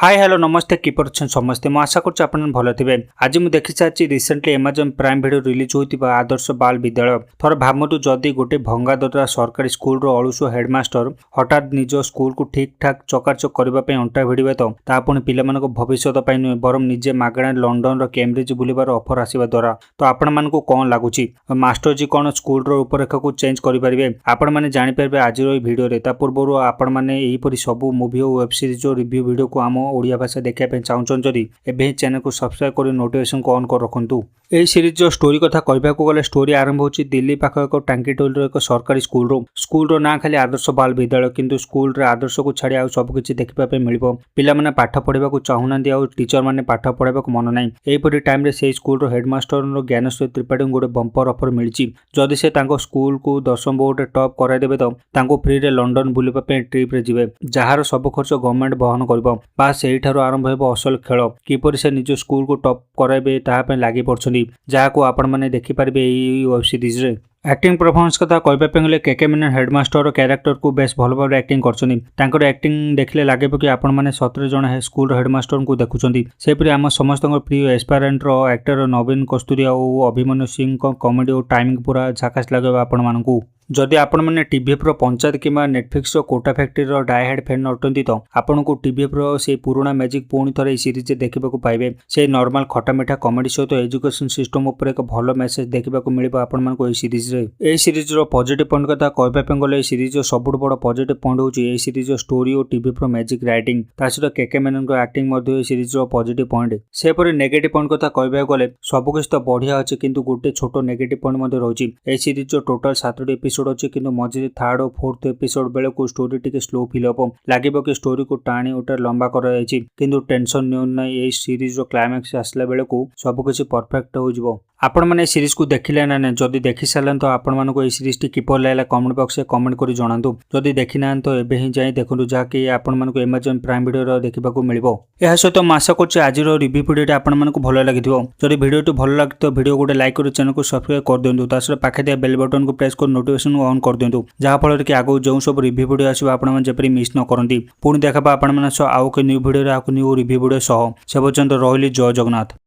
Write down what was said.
Hi hello नमस्ते किपर समस्ते मु आशा कर भल थे। आज मुझे देखी सारी recently Amazon prime video release होता आदर्श बाल विद्यालय। थोड़ा भावतु जदि गोटे भंगादरा सरकारी स्कूल अड़ुसो हेडमास्टर हठात निज स्कूल को ठीक ठाक चकाचक करने अंटा भिड़े तो पुणी पिला भविष्य नुहे बरम निजे मागणा लंडन कैम्ब्रिज बुलबार अफर आसवा द्वारा तो आपण मान कौन लगुच मास्टर जी कौन स्कूल रूपरेखा को चेंज करेंगे आपण मैंने जापर आज भिडियो पूर्व आपण मैंने सबू मुवी और वेब सीरीज रिव्यू वीडियो को आम ओडिया भाषा देखा चाहूँगी एवं चैनल को सब्सक्राइब कर नोटिफिकेशन को ऑन कर रखु। यह सीरीज स्टोरी कथा कहवाक गले स्टोरी आरंभ होची दिल्ली पाख एक टांकीटोल एक सरकारी स्कूल ना खाली आदर्श बाल विद्यालय किंतु स्कूल रे आदर्श को छाड़ी आउ सबकिछि देखा मिल पिला पाठ पढ़ा चाहूना आ टीचर मैंने पाठ पढ़ा मन ना यहपरी टाइम से स्कूल हेडमास्टर ज्ञानश्री त्रिपाठी गोटे बंपर अफर मिली जदि से स्कूल को 10वीं बोर्ड टॉप कराइदेवे तो फ्री रे लंडन बुलवाई ट्रिप रे जिवे जार सब खर्च गवर्नमेंट बहन कर बास यही आरंभ हो असल खेल किपर से निज स्कूल को टॉप कराइबे ताहा लगी पड़छन्ती जहाँ आपण मैंने देखिपारे वेब सीरीज रे। एक्टिंग परफॉर्मेंस कथा कहवाक गले केके मेनन हेडमास्टर कैरेक्टर को बेस भल भाव एक्टिंग कर एक्टिंग देखले लगे कि आपण मैंने 17 जन स्कूल हेडमास्टर को देखुंट सेपरी आम समस्त प्रिय एस्पायरेंट एक्टर नवीन कस्तूरिया और अभिमन्यु सिंह कॉमेडी और टाइमिंग पूरा झाकास लगे आपण मानकू जदि आपण मैंने टीवी प्रो पंचायत किंवा नेटफ्लिक्स कोटा फैक्ट्री डायहेड फैन अटंती तो आपन को टीवी प्रो से पुराना मैजिक पुणी थे सीरीज देखा पाइबे से नॉर्मल खटा मिठा कॉमेडी सहित एजुकेशन सिस्टम उपर एक भल मेसेज देखा मिल आपण सीरीज रे। सीरीज पॉजिटिव पॉइंट कथा कहवाक गले सीरीज सबुठ बड़ पॉजिटिव पॉइंट होची सीरीज स्टोरी और टीवी प्रो मैजिक राइटिंग सहित KK Menon acting series positive point सेपरी नेगेटिव पॉइंट कथा कहवाक गले सबकिछ तो बढ़िया अच्छे किंतु गोटे छोट नेगेटिव पॉइंट रही सीरीज टोटल 7टी एपिसोड अच्छे कि मझे थर्ड और फोर्थ एपिसोड बेले को स्टोरी टिके स्लो फिल हम लगे कि स्टोरी को टाणी उठा लंबा कर टेंशन निना ये सीरीज क्लाइमैक्स आसला बेले को सबकिछ परफेक्ट हो आपण मैंने सीरीज को देखिले ना जदि देखि सारे तो आपण मानको सीरीज टी किपर लागला कमेंट बॉक्स में कमेंट करी जणातु जदि देखि ना तो एबे ही जाई देखंतु जाके आपण मानको अमेजन प्राइम वीडियो देखिबाकू मिलिबो। एहा सहित मैं आशा करछि आज रिव्यू वीडियो आपण मानको भलो लागिथिबो जदि वीडियो भलो लागे तो वीडियो गोटे लाइक कर चैनल को सब्सक्राइब कर दियंतु तासरे पाखे दिया बेल बटन को प्रेस कर नोटिफिकेशन ऑन कर दियंतु जहाँ फल कि आगो जो सब रिव्यू वीडियो आसो आपण माने जेपरि मिस न करंती पुणी देखबा आपण माने आउ के न्यू वीडियो रे आउ न्यू रिव्यू वीडियो सह से पर्यंत रहिली जय जगन्नाथ।